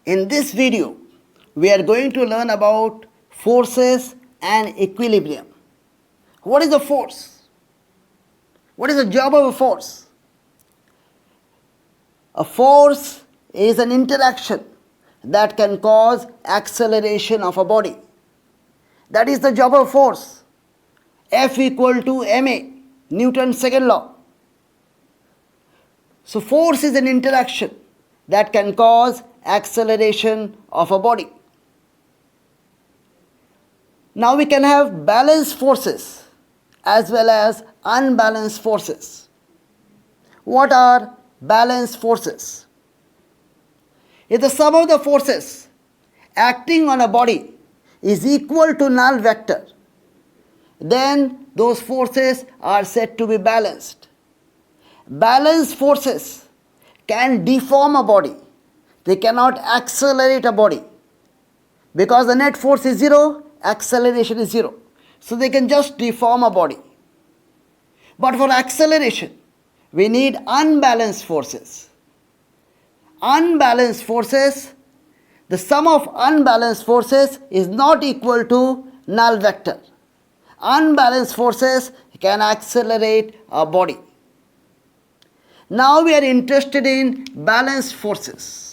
In this video, we are going to learn about forces and equilibrium. What is a force? What is the job of a force? A force is an interaction that can cause acceleration of a body. That is the job of force. F equal to ma, Newton's second law. So force is an interaction that can cause acceleration of a body. Now we can have balanced forces as well as unbalanced forces. What are balanced forces? If the sum of the forces acting on a body is equal to null vector, then those forces are said to be balanced. Balanced forces can deform a body. They cannot accelerate a body. Because the net force is zero, acceleration is zero. So they can just deform a body. But for acceleration, we need unbalanced forces. Unbalanced forces, the sum of unbalanced forces is not equal to null vector. Unbalanced forces can accelerate a body. Now we are interested in balanced forces.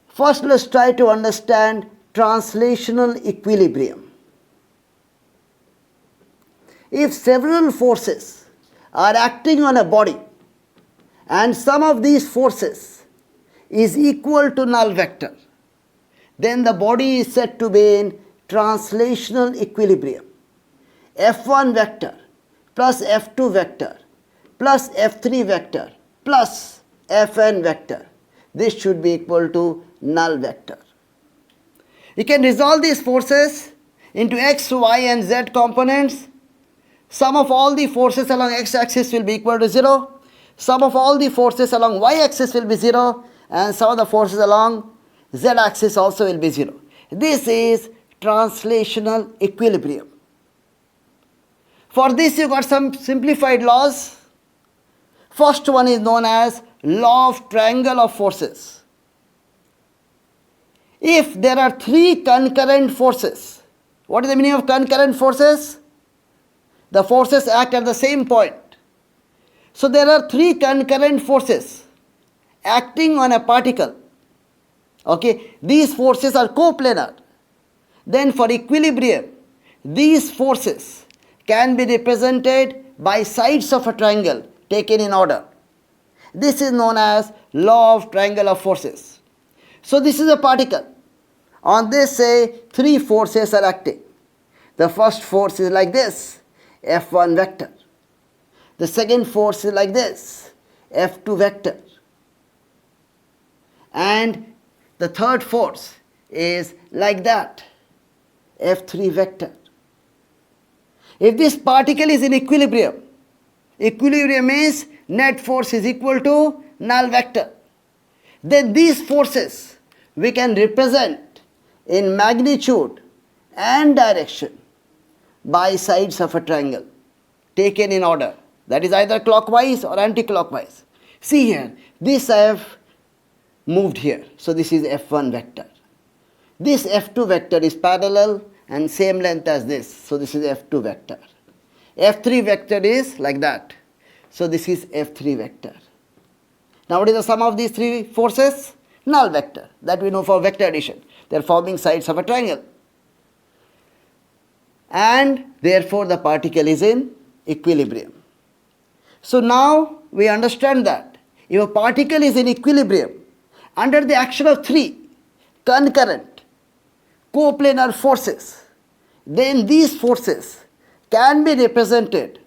First, let's try to understand translational equilibrium. If several forces are acting on a body and sum of these forces is equal to null vector, then the body is said to be in translational equilibrium. F1 vector plus F2 vector plus F3 vector plus Fn vector. This should be equal to null vector. You can resolve these forces into x, y and z components. Sum of all the forces along x-axis will be equal to 0. Sum of all the forces along y-axis will be 0. And sum of the forces along z-axis also will be 0. This is translational equilibrium. For this you got some simplified laws. First one is known as law of triangle of forces. If there are three concurrent forces, what is the meaning of concurrent forces? The forces act at the same point. So there are three concurrent forces acting on a particle. Okay, these forces are coplanar. Then for equilibrium, these forces can be represented by sides of a triangle taken in order. This is known as law of triangle of forces. So this is a particle. On this, say, three forces are acting. The first force is like this, F1 vector. The second force is like this, F2 vector. And the third force is like that, F3 vector. If this particle is in equilibrium, equilibrium means net force is equal to null vector. Then these forces we can represent in magnitude and direction by sides of a triangle taken in order. That is either clockwise or anti-clockwise. See here, this I have moved here. So this is F1 vector. This F2 vector is parallel and same length as this. So this is F2 vector. F3 vector is like that. So this is F3 vector. Now what is the sum of these three forces? Null vector. That we know for vector addition. They are forming sides of a triangle. And therefore the particle is in equilibrium. So now we understand that if a particle is in equilibrium under the action of three concurrent coplanar forces, then these forces can be represented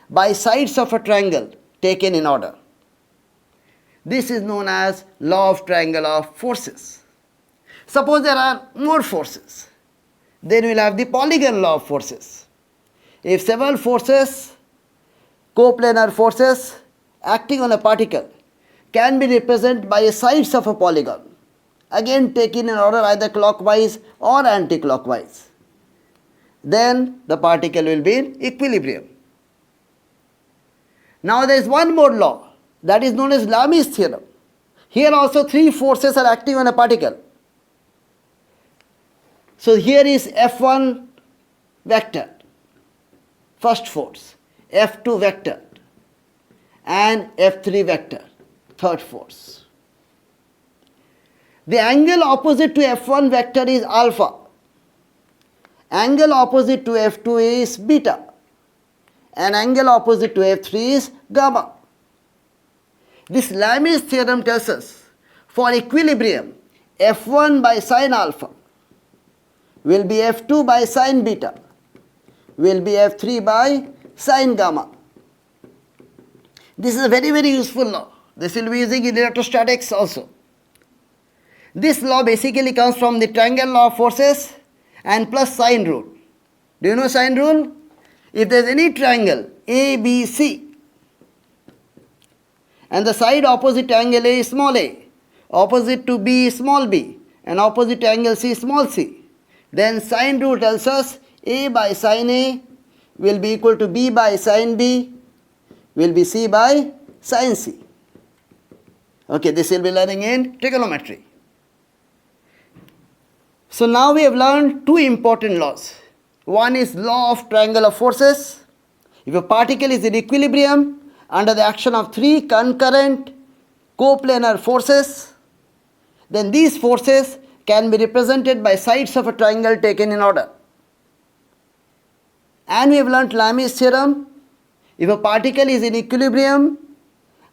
by sides of a triangle taken in order. This is known as law of triangle of forces. Suppose there are more forces. Then we will have the Polygon Law of Forces. If several forces, coplanar forces acting on a particle can be represented by sides of a polygon, again taken in order either clockwise or anti-clockwise, then the particle will be in equilibrium. Now there is one more law that is known as Lamy's theorem. Here also three forces are acting on a particle. So here is F1 vector, first force, F2 vector, and F3 vector, third force. The angle opposite to F1 vector is alpha. Angle opposite to F2 is beta. And angle opposite to F3 is gamma. This Lamy's theorem tells us for equilibrium, F1 by sine alpha will be F2 by sine beta, will be F3 by sine gamma. This is a very, very useful law. This will be using in electrostatics also. This law basically comes from the triangle law of forces and plus sine rule. Do you know sine rule? If there is any triangle ABC and the side opposite to angle A is small a, opposite to B is small b, and opposite to angle C is small c, then sine rule tells us A by sine A will be equal to B by sine B, will be C by sine C. Okay, this will be learning in trigonometry. So now we have learned two important laws. One is law of triangle of forces. If a particle is in equilibrium under the action of three concurrent coplanar forces, then these forces can be represented by sides of a triangle taken in order. And we have learnt Lamy's theorem. If a particle is in equilibrium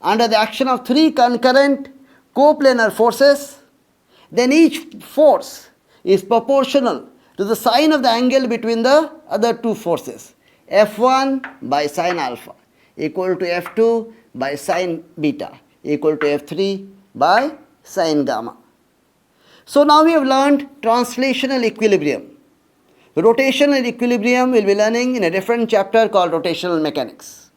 under the action of three concurrent coplanar forces, then each force is proportional to the sine of the angle between the other two forces. F1 by sine alpha equal to F2 by sine beta equal to F3 by sine gamma. So now we have learned translational equilibrium. Rotational equilibrium we will be learning in a different chapter called rotational mechanics.